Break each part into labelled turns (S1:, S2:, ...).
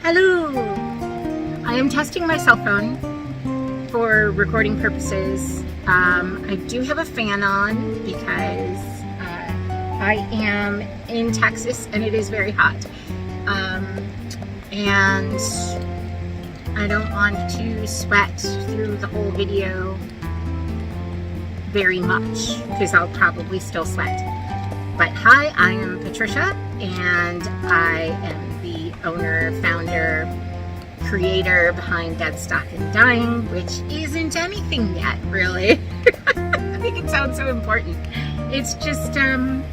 S1: Hello! I am testing my cell phone for recording purposes. I do have a fan on because I am in Texas and it is very hot. And I don't want to sweat through the whole video very much because I'll probably still sweat. But hi, I am Patricia and I am the owner, founder, creator behind Dead Stock and Dying, which isn't anything yet, really. I think it sounds so important. It's just a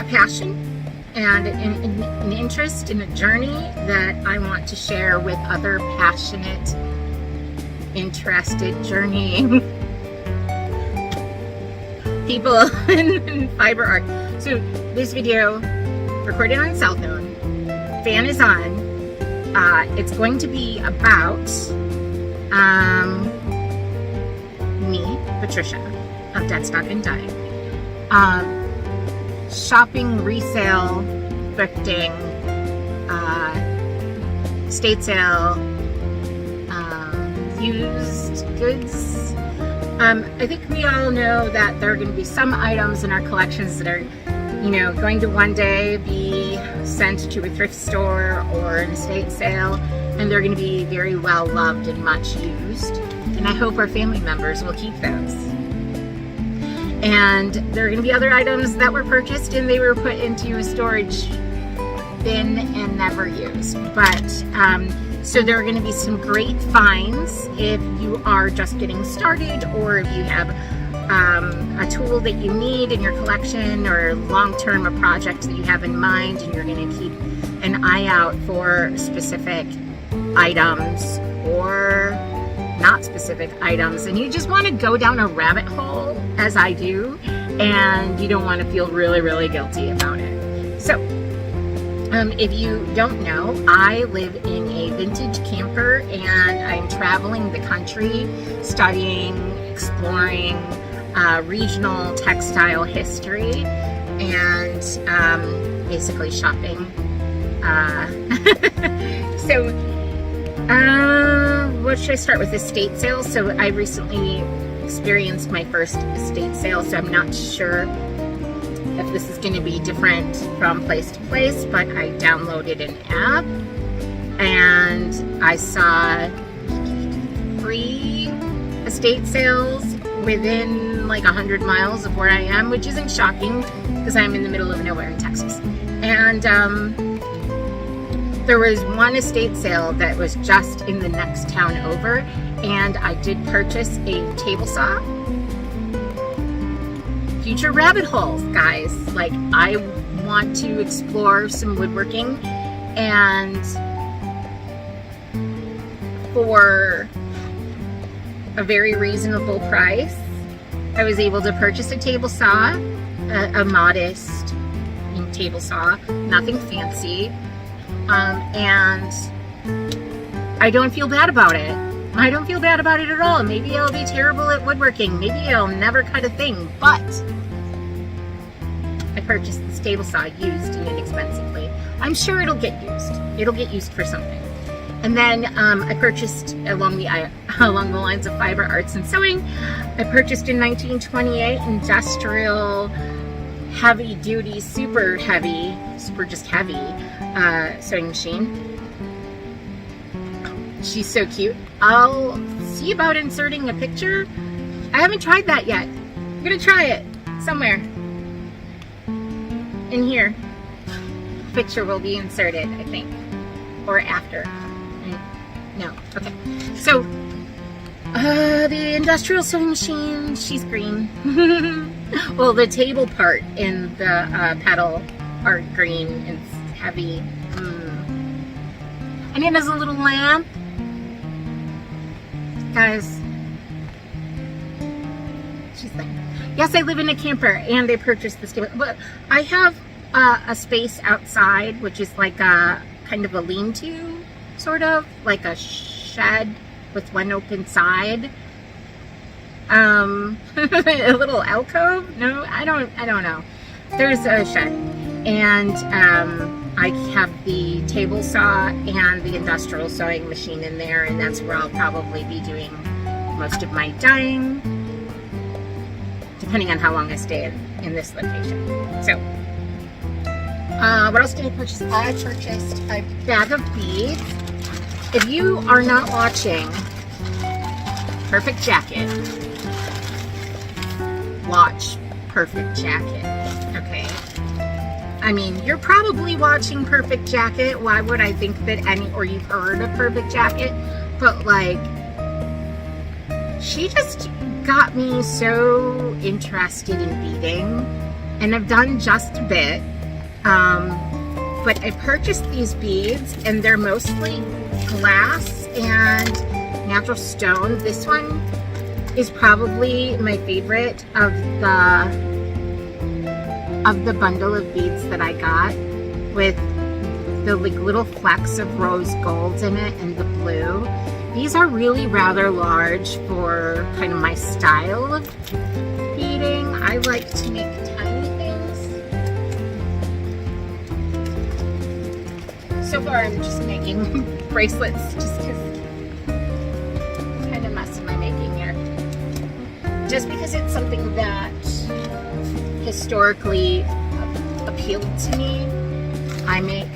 S1: passion and an interest in a journey that I want to share with other passionate, interested, journeying people in fiber art. So this video, recorded on cell phone, fan is on. It's going to be about me, Patricia, of Dead Stock and Dying. Shopping, resale, thrifting, estate sale, used goods. I think we all know that there are going to be some items in our collections that are, going to one day be sent to a thrift store or an estate sale, and they're going to be very well loved and much used. And I hope our family members will keep those. And there are going to be other items that were purchased and they were put into a storage bin and never used. But so there are going to be some great finds if you are just getting started, or if you have a tool that you need in your collection, or long-term a project that you have in mind and you're going to keep an eye out for specific items or not specific items, and you just want to go down a rabbit hole, as I do, and you don't want to feel really, really guilty about it. So if you don't know, I live in a vintage camper and I'm traveling the country studying, exploring regional textile history and basically shopping. What should I start with? Estate sales. So I recently experienced my first estate sale, so I'm not sure if this is going to be different from place to place, but I downloaded an app and I saw 3 estate sales within like 100 miles of where I am, which isn't shocking because I'm in the middle of nowhere in Texas. And there was one estate sale that was just in the next town over, and I did purchase a table saw. Future rabbit holes, guys. Like, I want to explore some woodworking, and for a very reasonable price, I was able to purchase a table saw, a modest table saw, nothing fancy. And I don't feel bad about it. I don't feel bad about it at all. Maybe I'll be terrible at woodworking. Maybe I'll never cut a thing, but I purchased this table saw used and inexpensively. I'm sure it'll get used. It'll get used for something. And then I purchased, along the lines of fiber arts and sewing, I purchased in 1928 industrial heavy duty, super just heavy sewing machine. She's so cute. I'll see about inserting a picture. I haven't tried that yet. I'm gonna try it somewhere in here. Picture will be inserted, I think, or after. No, okay. So the industrial sewing machine, she's green. Well, the table part in the pedal are green and heavy. And it has a little lamp. Guys, she's like, yes, I live in a camper and I purchased this table. But I have a space outside, which is like a kind of a lean-to, sort of like a shed with one open side. A little alcove? No, I don't know. There's a shed, and I have the table saw and the industrial sewing machine in there, and that's where I'll probably be doing most of my dyeing, depending on how long I stay in this location. So, what else did I purchase? I purchased a bag of beads. If you are not watching Perfect Jacket, watch Perfect Jacket, okay? I mean, you're probably watching Perfect Jacket. Why would I think that or you've heard of Perfect Jacket? But like, she just got me so interested in beading, and I've done just a bit. But I purchased these beads, and they're mostly glass and natural stone. This one is probably my favorite of the bundle of beads that I got, with the like little flecks of rose gold in it and the blue. These are really rather large for kind of my style of beading. I like to make tiny things. So far I'm just making bracelets just because what kind of mess am I making here? Just because it's something that historically appealed to me, I make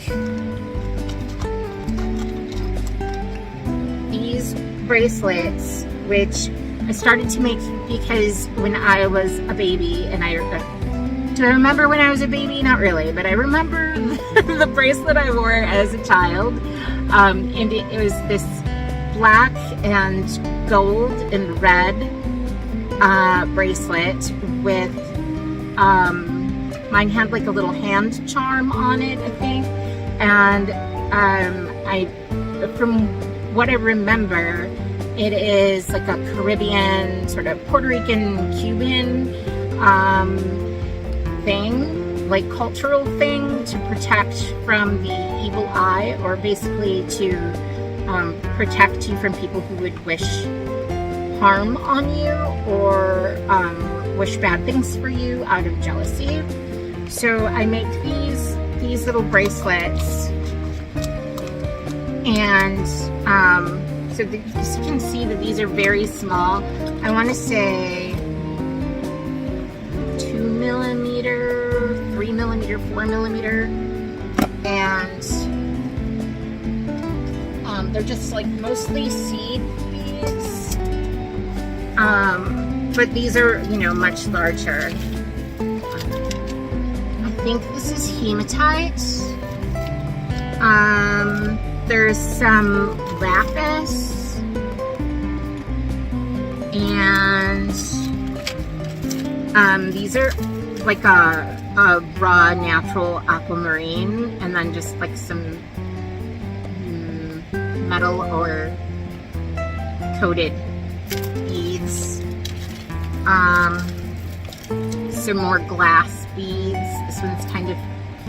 S1: these bracelets, which I started to make because when I was a baby, and do I remember when I was a baby? Not really, but I remember the bracelet I wore as a child, and it was this black and gold and red bracelet with mine had like a little hand charm on it, I think, and from what I remember, it is like a Caribbean, sort of Puerto Rican, Cuban thing, like cultural thing to protect from the evil eye, or basically to protect you from people who would wish harm on you or wish bad things for you out of jealousy. So I make these little bracelets, and so as you can see that these are very small. I want to say 2mm, 3mm, 4mm, and they're just like mostly seed beads. But these are, you know, much larger. I think this is hematite. There's some lapis, and these are like a raw natural aquamarine, and then just like some metal or coated beads. Some more glass beads. This one's kind of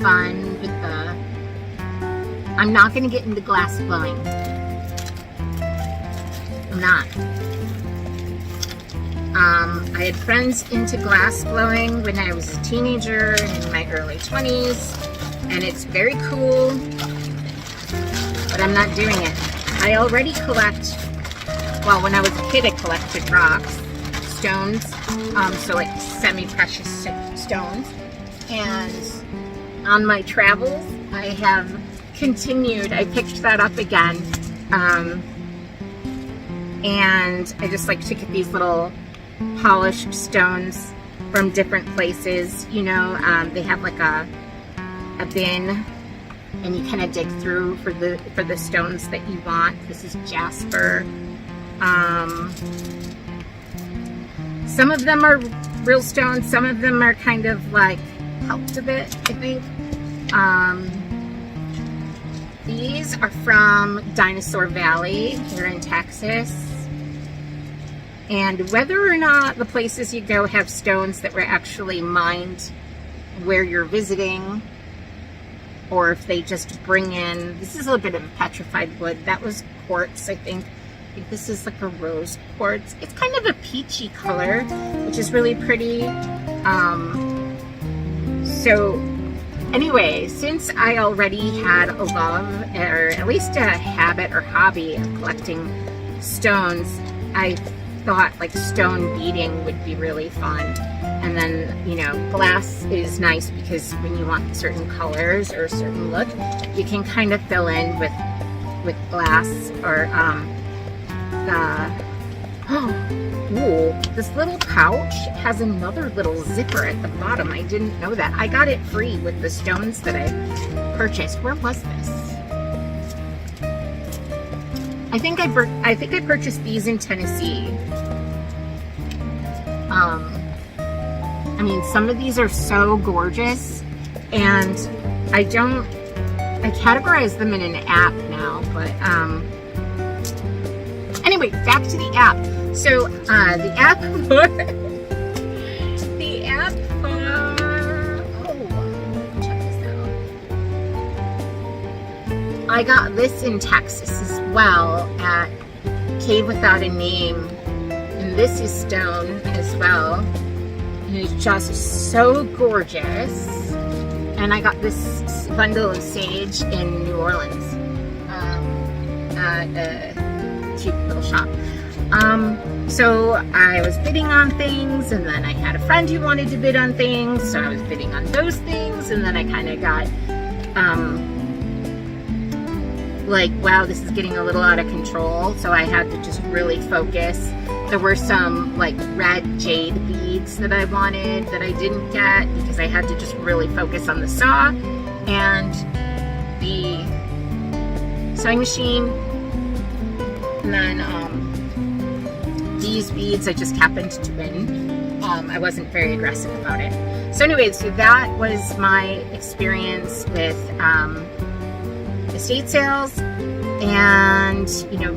S1: fun with the... I'm not going to get into glass blowing. I'm not. I had friends into glass blowing when I was a teenager in my early 20s, and it's very cool, but I'm not doing it. I already collect, well, when I was a kid I collected rocks, stones, so like semi-precious stones, and on my travels I have continued, I picked that up again, and I just like to get these little polished stones from different places, you know. They have like a bin, and you kind of dig through for the stones that you want. This is jasper. Some of them are real stones, some of them are kind of like helped a bit, I think. These are from Dinosaur Valley here in Texas. And whether or not the places you go have stones that were actually mined where you're visiting, or if they just bring in, this is a little bit of petrified wood. That was quartz, I think. I think this is like a rose quartz. It's kind of a peachy color, which is really pretty. So Anyway, since I already had a love, or at least a habit or hobby of collecting stones, I thought like stone beading would be really fun. And then, you know, glass is nice because when you want certain colors or a certain look, you can kind of fill in with glass or ooh, this little pouch has another little zipper at the bottom. I didn't know that. I got it free with the stones that I purchased. Where was this? I think I purchased these in Tennessee. I mean, some of these are so gorgeous, and I categorize them in an app now, but anyway, back to the app. So the app for check this out. I got this in Texas as well at Cave Without a Name, and this is stone as well. And it's just so gorgeous. And I got this bundle of sage in New Orleans at a cute little shop. So I was bidding on things, and then I had a friend who wanted to bid on things, so I was bidding on those things, and then I kind of got like, wow, this is getting a little out of control, so I had to just really focus. There were some like red jade beads that I wanted that I didn't get because I had to just really focus on the saw and the sewing machine. And then these beads I just happened to win. I wasn't very aggressive about it. So anyway, so that was my experience with estate sales. And, you know,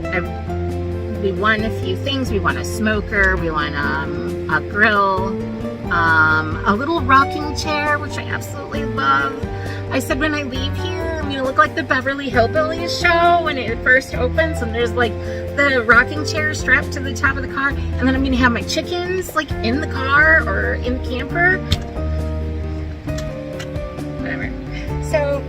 S1: we won a few things. We won a smoker, we won a grill, a little rocking chair, which I absolutely love. I said when I leave here, I'm gonna look like the Beverly Hillbillies show when it first opens, and there's like the rocking chair strapped to the top of the car, and then I'm gonna have my chickens like in the car or in the camper. Whatever. So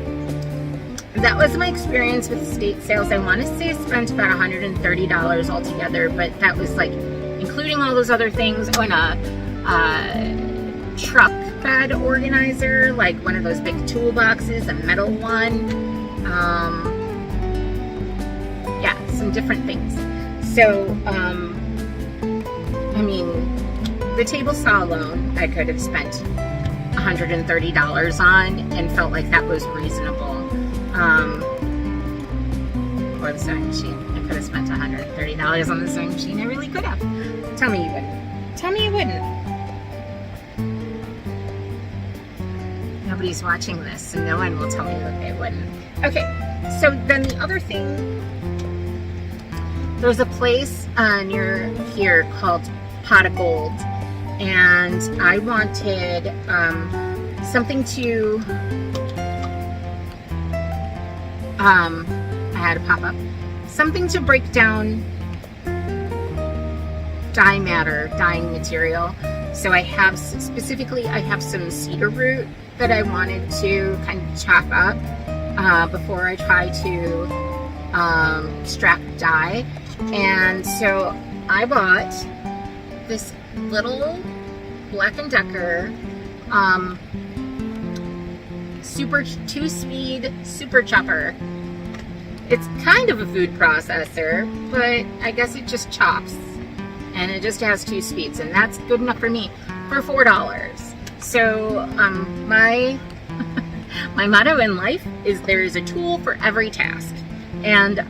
S1: that was my experience with estate sales. I want to say I spent about $130 altogether, but that was like including all those other things. Oh, and a truck bed organizer, like one of those big toolboxes, a metal one. Yeah, some different things. So, I mean, the table saw alone, I could have spent $130 on and felt like that was reasonable. Or the sewing machine. I could have spent $130 on the sewing machine. I really could have. Tell me you wouldn't. Tell me you wouldn't. Nobody's watching this, so no one will tell me that they wouldn't. Okay, so then the other thing, there's a place near here called Pot of Gold, and I wanted something to I had a pop-up, something to break down dye matter, dyeing material. So I have, specifically, I have some cedar root that I wanted to kind of chop up before I try to extract dye. And so I bought this little Black & Decker super 2-speed super chopper. It's kind of a food processor, but I guess it just chops, and it just has 2 speeds, and that's good enough for me for $4. So my my motto in life is there is a tool for every task, and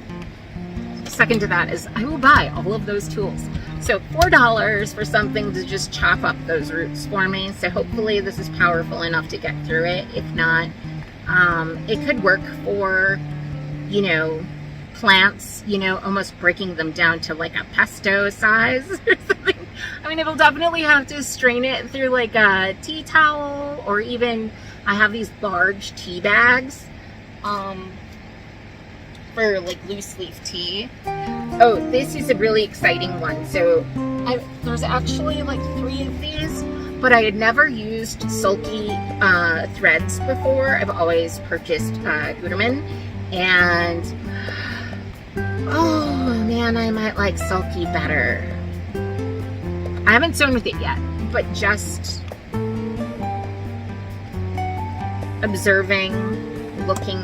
S1: second to that is I will buy all of those tools. So $4 for something to just chop up those roots for me. So hopefully this is powerful enough to get through it. If not, it could work for, you know, plants, you know, almost breaking them down to like a pesto size or something. I mean, it'll definitely have to strain it through like a tea towel, or even I have these large tea bags for like loose leaf tea. Oh, this is a really exciting one. So there's actually like 3 of these, but I had never used sulky threads before. I've always purchased Gutermann, and oh man, I might like sulky better. I haven't sewn with it yet, but just observing, looking,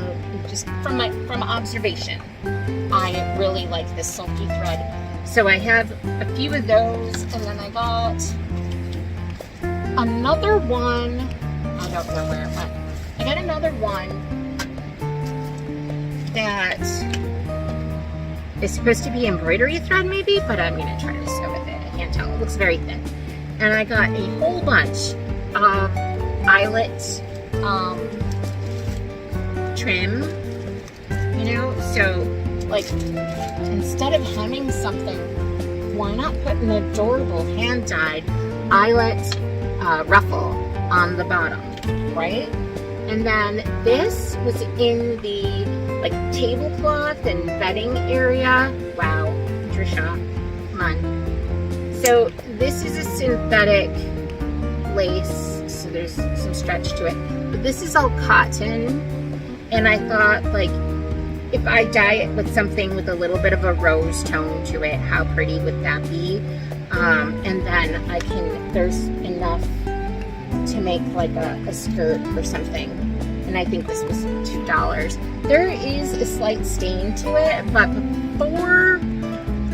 S1: just from observation, I really like this sulky thread. So I have a few of those, and then I got another one. I don't know where it went. I got another one that is supposed to be embroidery thread maybe, but I'm gonna try to sew with it. I can't tell, it looks very thin. And I got a whole bunch of eyelet trim, you know, so like instead of hemming something, why not put an adorable hand-dyed eyelet ruffle on the bottom, right? And then this was in the like tablecloth and bedding area. Wow, Trisha, come on. So this is a synthetic lace, so there's some stretch to it. But this is all cotton, and I thought, like, if I dye it with something with a little bit of a rose tone to it, how pretty would that be? And then there's enough to make like a skirt or something. And I think this was $2. There is a slight stain to it, but before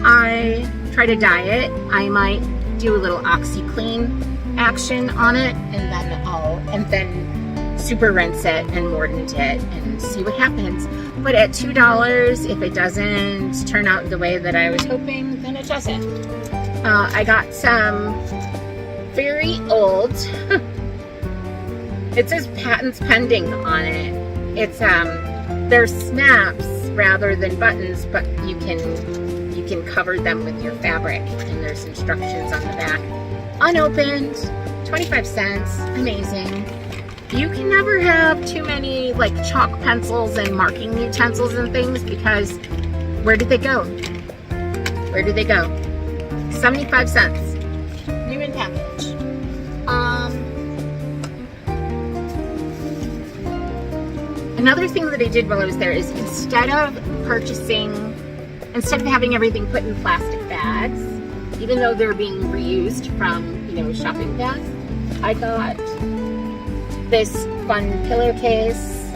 S1: I try to dye it, I might do a little OxyClean action on it, and then super rinse it and mordant it and see what happens. But at $2, if it doesn't turn out the way that I was hoping, then it doesn't. I got some very old, it says patents pending on it. It's they're snaps rather than buttons, but you can cover them with your fabric, and there's instructions on the back. Unopened, 25 cents, amazing. You can never have too many like chalk pencils and marking utensils and things, because where did they go? Where did they go? 75 cents, new in package. Another thing that I did while I was there is instead of having everything put in plastic bags, even though they're being reused from, you know, shopping bags, I got this fun pillowcase.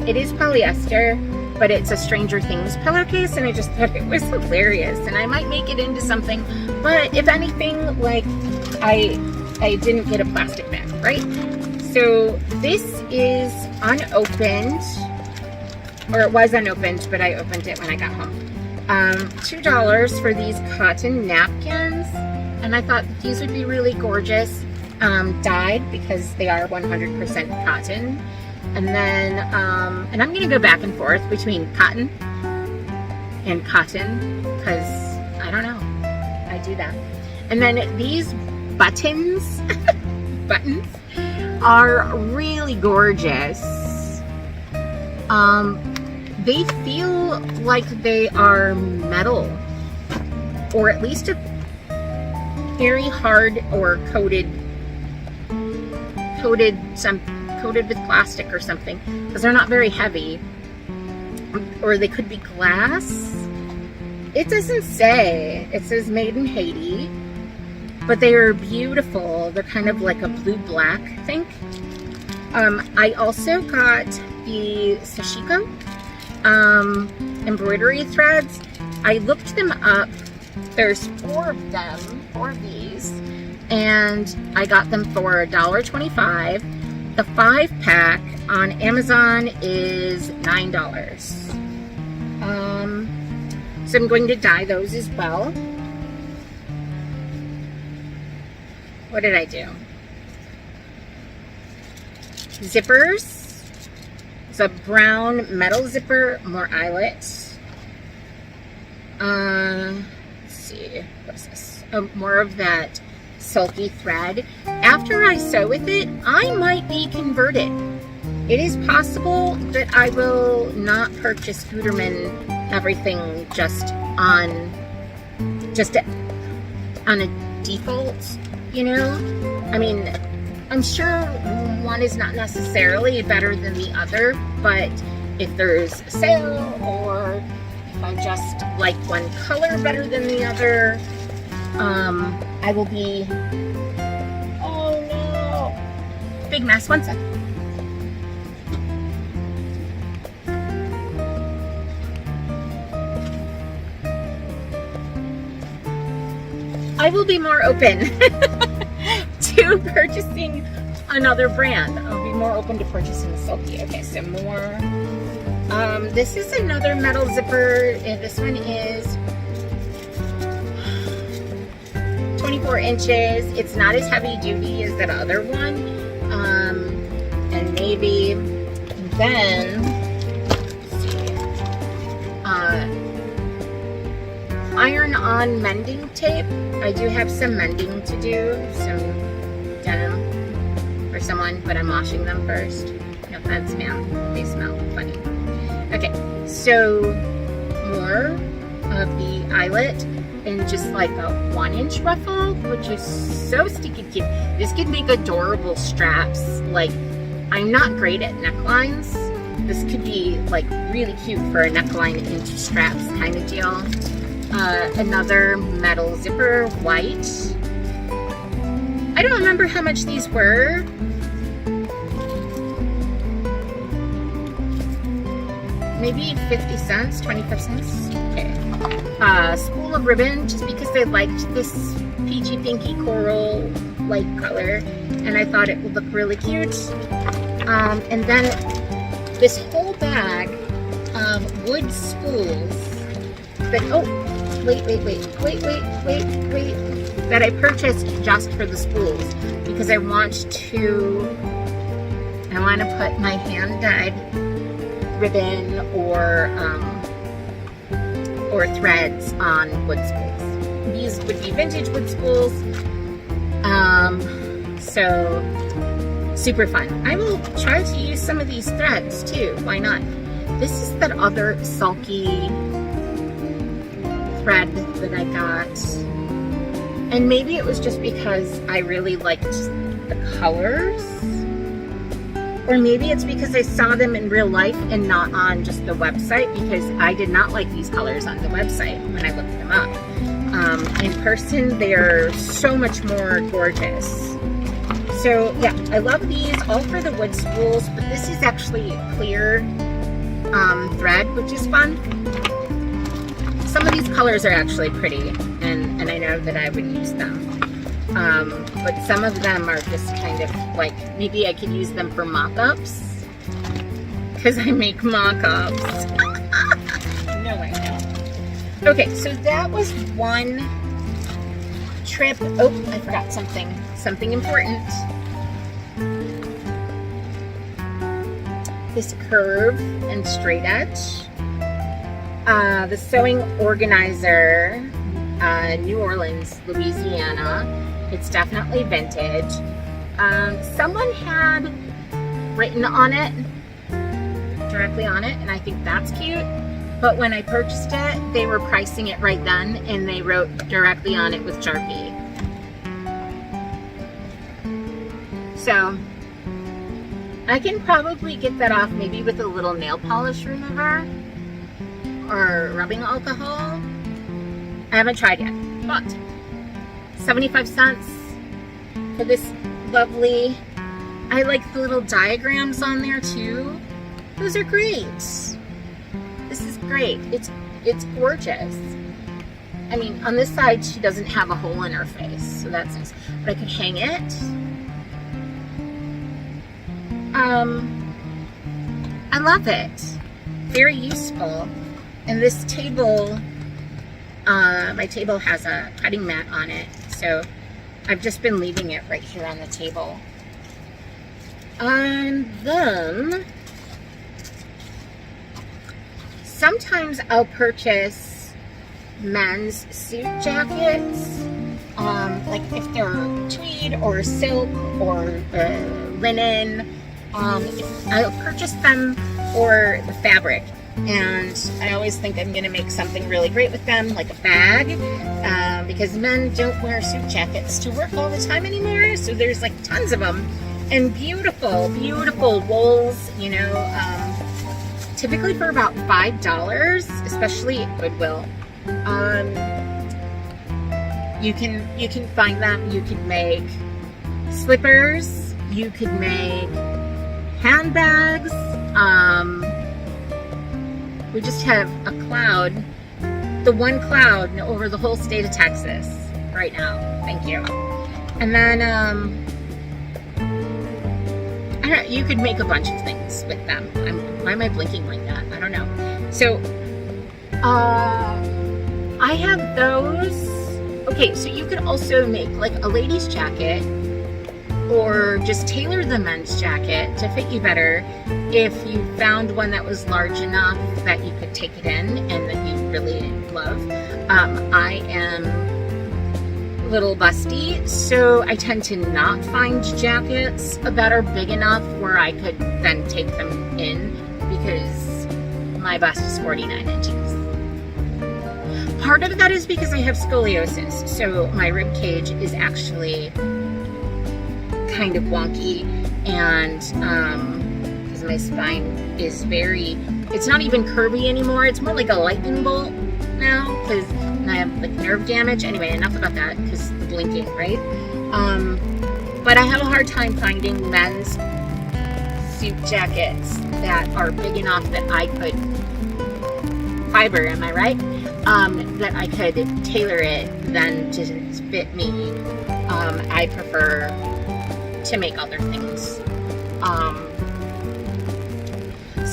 S1: It is polyester, but it's a Stranger Things pillowcase, and I just thought it was hilarious, and I might make it into something. But if anything, like, I didn't get a plastic bag, right? So this is unopened, or it was unopened, but I opened it when I got home. $2 for these cotton napkins, and I thought these would be really gorgeous, dyed, because they are 100% cotton. And then, and I'm gonna go back and forth between cotton and cotton, because I don't know, I do that. And then these buttons, are really gorgeous. They feel like they are metal, or at least a very hard or coated with plastic or something, because they're not very heavy. Or they could be glass. It doesn't say. It says made in Haiti, but they are beautiful. They're kind of like a blue-black, I think. I also got the sashiko embroidery threads. I looked them up. There's 4 of them, 4 of these, and I got them for $1.25. The 5-pack on Amazon is $9. So I'm going to dye those as well. What did I do? Zippers. It's a brown metal zipper, more eyelets. Let's see, what's this? Oh, more of that sulky thread. After I sew with it, I might be converted. It is possible that I will not purchase Gutermann everything just on just on a default, you know? I mean, I'm sure one is not necessarily better than the other, but if there's a sale or if I just like one color better than the other, I will be, oh no, big mess, one sec. I will be more open to purchasing another brand. I'll be more open to purchasing the Silky. Okay, so more. This is another metal zipper. And this one is 24 inches. It's not as heavy duty as that other one. And maybe then, let's see, iron-on mending tape. I do have some mending to do, some denim for someone, but I'm washing them first. No offense, man. They smell funny. Okay, so more of the eyelet in just like a 1-inch ruffle, which is so stinking cute. This could make adorable straps. Like, I'm not great at necklines. This could be like really cute for a neckline into straps kind of deal. Another metal zipper, white. I don't remember how much these were. Maybe 50 cents, 25 cents. Okay. Spool of ribbon, just because I liked this peachy pinky coral light color and I thought it would look really cute. And then this whole bag of wood spools that, oh, wait, that I purchased just for the spools because I want to put my hand-dyed ribbon or threads on wood spools. These would be vintage wood spools. So super fun. I will try to use some of these threads too. Why not? This is that other sulky thread that I got, and maybe it was just because I really liked the colors, or maybe it's because I saw them in real life and not on just the website, because I did not like these colors on the website when I looked them up. In person, they're so much more gorgeous. So yeah, I love these, all for the wood spools, but this is actually clear thread, which is fun. Some of these colors are actually pretty, and I know that I would use them. But some of them are just kind of like, maybe I could use them for mock-ups, because I make mock-ups. No, I know. Okay, so that was one trip. Oh, I forgot something important. This curve and straight edge. The sewing organizer, New Orleans, Louisiana. It's definitely vintage. Someone had written on it, directly on it, and I think that's cute. But when I purchased it, they were pricing it right then, and they wrote directly on it with Sharpie. So I can probably get that off maybe with a little nail polish remover or rubbing alcohol. I haven't tried yet, but 75 cents for this lovely, I like the little diagrams on there too. Those are great. This is great. It's gorgeous. I mean, on this side, she doesn't have a hole in her face, so that's nice. But I could hang it. I love it. Very useful. And this table, my table has a cutting mat on it, so I've just been leaving it right here on the table. And then sometimes I'll purchase men's suit jackets, like if they're tweed or silk or linen. I'll purchase them for the fabric, and I always think I'm going to make something really great with them, like a bag. because men don't wear suit jackets to work all the time anymore. So there's like tons of them, and beautiful, beautiful wools, you know, typically for about $5, especially at Goodwill. You can find them. You can make slippers. You could make handbags. We just have a cloud, the one cloud over the whole state of Texas right now. Thank you. And then I don't know, you could make a bunch of things with them. Why am I blinking like that? I don't know. So I have those. Okay, so you could also make like a lady's jacket, or just tailor the men's jacket to fit you better if you found one that was large enough that you could take it in and that you really love. I am a little busty, so I tend to not find jackets that are big enough where I could then take them in, because my bust is 49 inches. Part of that is because I have scoliosis, so my rib cage is actually kind of wonky, and because my spine is very, it's not even curvy anymore, it's more like a lightning bolt now, because I have like nerve damage. Anyway, enough about that, because the blinking, right? But I have a hard time finding men's suit jackets that are big enough that I could, fiber, am I right? That I could tailor it then to fit me. I prefer to make other things.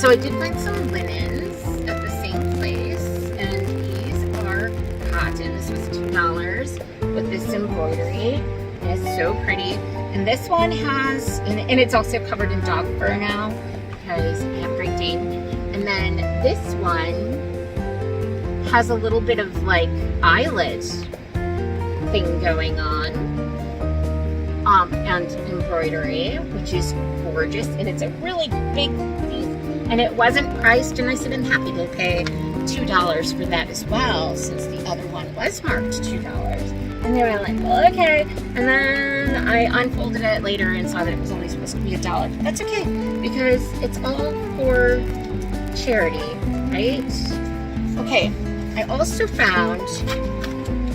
S1: So I did find some linens at the same place, and these are cotton. This was $2 with this embroidery, and it's so pretty. And this one has, and it's also covered in dog fur now because I have Great Dane. And then this one has a little bit of like eyelet thing going on. And embroidery, which is gorgeous, and it's a really big piece, and it wasn't priced, and I said I'm happy to pay $2 for that as well, since the other one was marked $2. And they were like, well, okay. And then I unfolded it later and saw that it was only supposed to be $1. But that's okay, because it's all for charity, right? Okay, I also found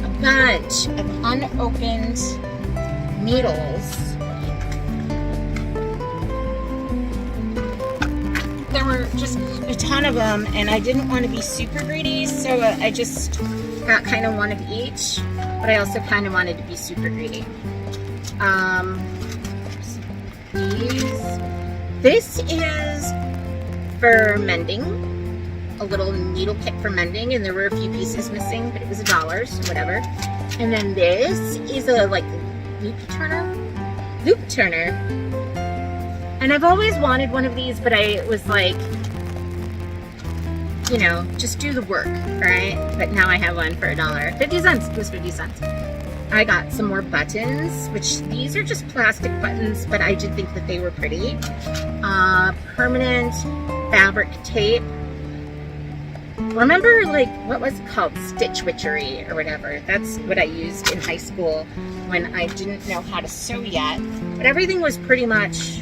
S1: a bunch of unopened needles. There were just a ton of them, and I didn't want to be super greedy, so I just got kind of one of each, but I also kind of wanted to be super greedy. This is for mending, a little needle kit for mending, and there were a few pieces missing, but it was $1, so whatever. And then this is a like loop turner, and I've always wanted one of these, but I was like, you know, just do the work, right? But now I have one for $1. 50 cents. It was 50 cents. I got some more buttons, which these are just plastic buttons, but I did think that they were pretty. Permanent fabric tape. Remember, like, what was it called? Stitch witchery or whatever. That's what I used in high school when I didn't know how to sew yet. But everything was pretty much,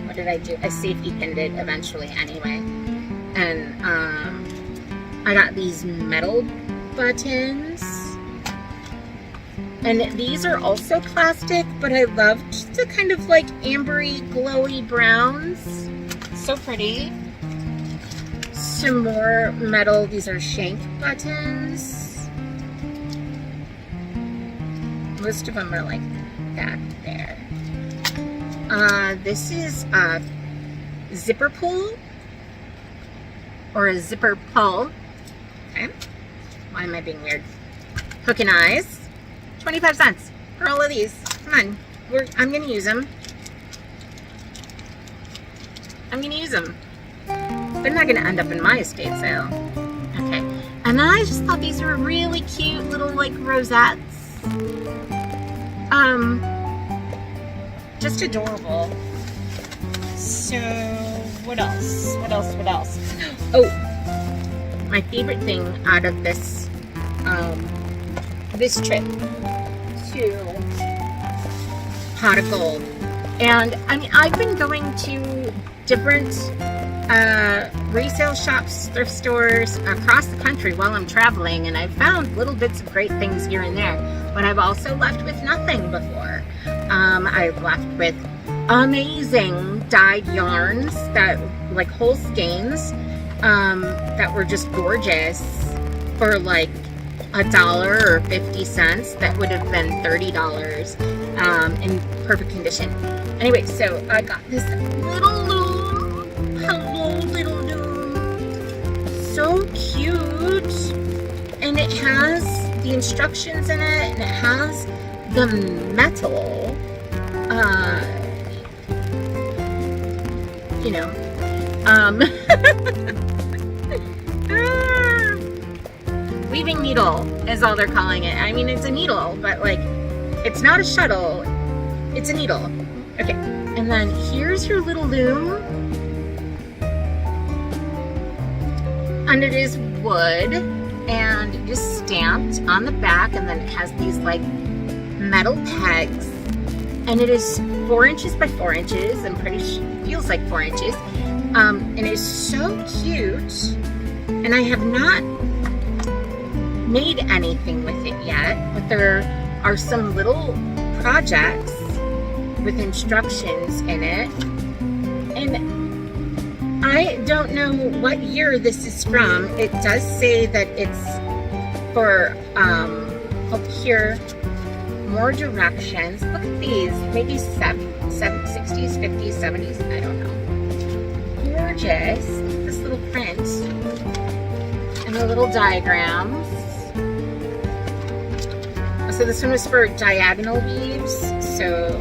S1: what did I do? I safety pinned it eventually anyway. And I got these metal buttons. And these are also plastic, but I loved the kind of like ambery, glowy browns. So pretty. Some more metal. These are shank buttons. Most of them are like that there. This is a zipper pull, or a zipper pull. Okay. Why am I being weird? Hook and eyes. 25 cents for all of these. Come on. I'm going to use them. I'm going to use them. They're not going to end up in my estate sale. Okay. And then I just thought these were really cute little like rosettes. Just adorable. So, what else? What else? Oh, my favorite thing out of this this trip to Pot of Gold. And I mean, I've been going to different resale shops, thrift stores across the country while I'm traveling, and I've found little bits of great things here and there, but I've also left with nothing before. I've left with amazing dyed yarns that, like, whole skeins, that were just gorgeous for like $1 or 50 cents. That would have been $30 in perfect condition. Anyway, so I got this little loom. Hello, little loom. So cute. And it has the instructions in it, and it has the metal, you know, weaving needle is all they're calling it. I mean, it's a needle, but like, it's not a shuttle, it's a needle. Okay, and then here's your little loom. And it is wood, and it is stamped on the back, and then it has these like metal pegs, and it is 4 inches by 4 inches. I'm pretty sure it feels like 4 inches. And it's so cute, and I have not made anything with it yet, but there are some little projects with instructions in it, and I don't know what year this is from. It does say that it's for up here, more directions. Look at these, maybe 60s, 50s, 70s, I don't know. Gorgeous. This little print and the little diagrams. So this one was for diagonal weaves. So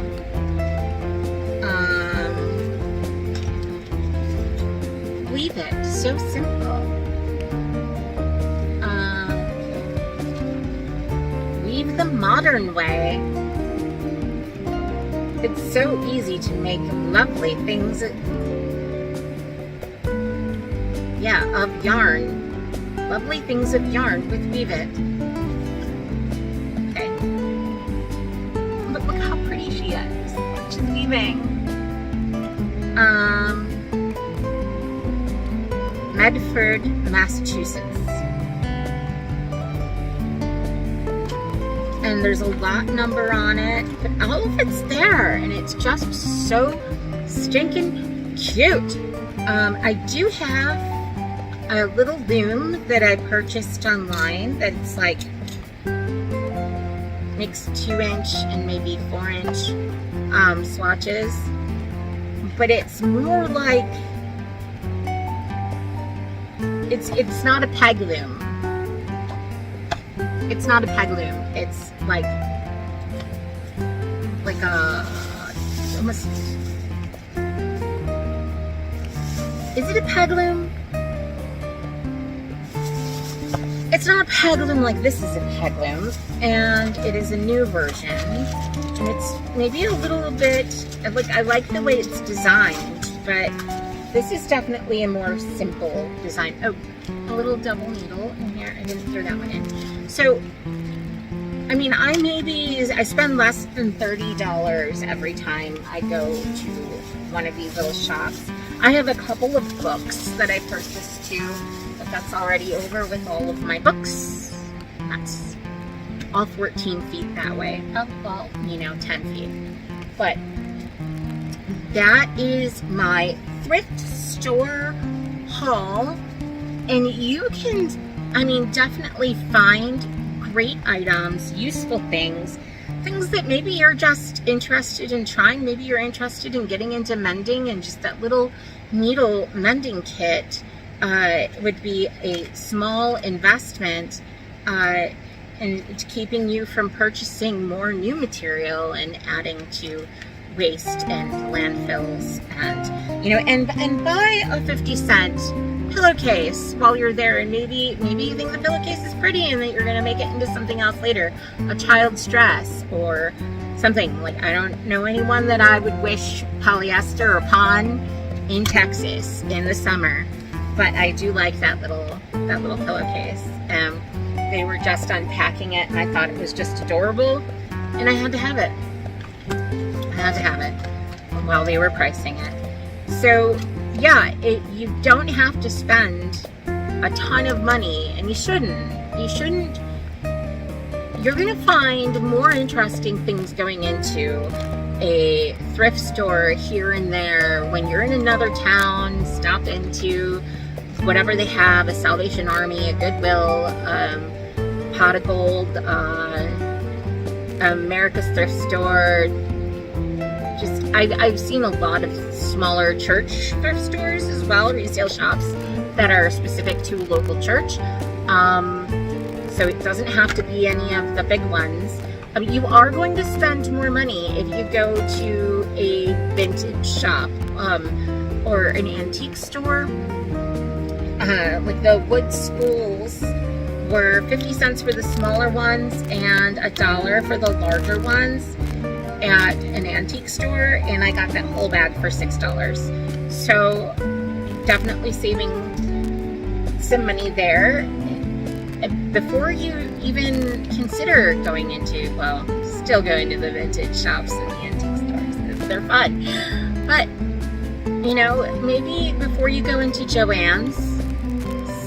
S1: weave it. So simple. Weave the modern way. It's so easy to make lovely things. Yeah, of yarn. Lovely things of yarn with Weave It. Okay. But look how pretty she is. She's weaving. Medford, Massachusetts. And there's a lot number on it, but all of it's there, and it's just so stinking cute. I do have a little loom that I purchased online that's like, makes 2-inch and maybe 4-inch swatches, but it's more like, it's not a peg loom. It's not a peg loom. It's like a, almost, is it a peg loom? It's not a peg loom like this is a peg loom, and it is a new version, and it's maybe a little bit, like, I like the way it's designed, but this is definitely a more simple design. Oh, a little double needle in here. I didn't throw that one in. So, I mean, I spend less than $30 every time I go to one of these little shops. I have a couple of books that I purchased too, but that's already over with all of my books. That's all 14 feet that way. Oh, well, 10 feet. But that is my thrift store haul. And you can, I mean, definitely find great items, useful things that maybe you're just interested in trying. Maybe you're interested in getting into mending, and just that little needle mending kit would be a small investment in keeping you from purchasing more new material and adding to waste and landfills, and and buy a 50-cent pillowcase while you're there, and maybe you think the pillowcase is pretty and that you're going to make it into something else later, a child's dress or something. Like, I don't know anyone that I would wish polyester upon in Texas in the summer, but I do like that little pillowcase. they were just unpacking it, and I thought it was just adorable, and I had to have it. While they were pricing it. So yeah, you don't have to spend a ton of money, and you shouldn't. You're gonna find more interesting things going into a thrift store here and there. When you're in another town, stop into whatever they have, a Salvation Army, a Goodwill, Pot of Gold, America's Thrift Store. I've seen a lot of smaller church thrift stores as well, resale shops that are specific to a local church. So it doesn't have to be any of the big ones. You are going to spend more money if you go to a vintage shop or an antique store. Like the wood spools were 50 cents for the smaller ones and $1 for the larger ones at an antique store, and I got that whole bag for $6. So definitely saving some money there before you even consider going into, well, still going to the vintage shops and the antique stores because they're fun. But, you know, maybe before you go into Joann's,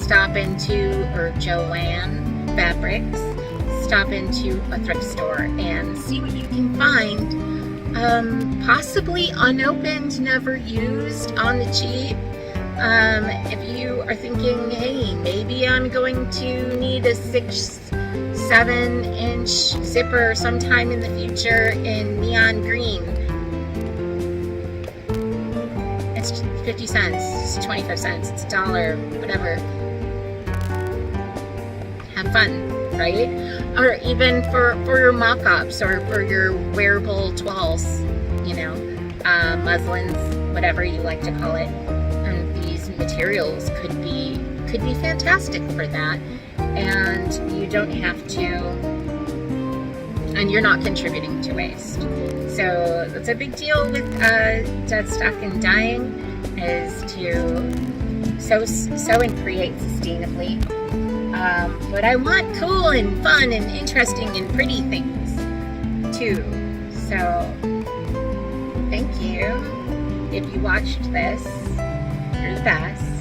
S1: stop into, or Joann Fabrics, stop into a thrift store and see what you can find. Possibly unopened, never used, on the cheap. If you are thinking, hey, maybe I'm going to need a 6-7 inch zipper sometime in the future in neon green. It's 50 cents, it's 25 cents, it's $1, whatever. Have fun, right? Or even for your mock-ups or for your wearable toiles, you know, muslins, whatever you like to call it. These materials could be fantastic for that, and you don't have to, and you're not contributing to waste. So that's a big deal with dead stock and dying, is to sow and create sustainably. But I want cool and fun and interesting and pretty things too. So thank you if you watched this. You're the best.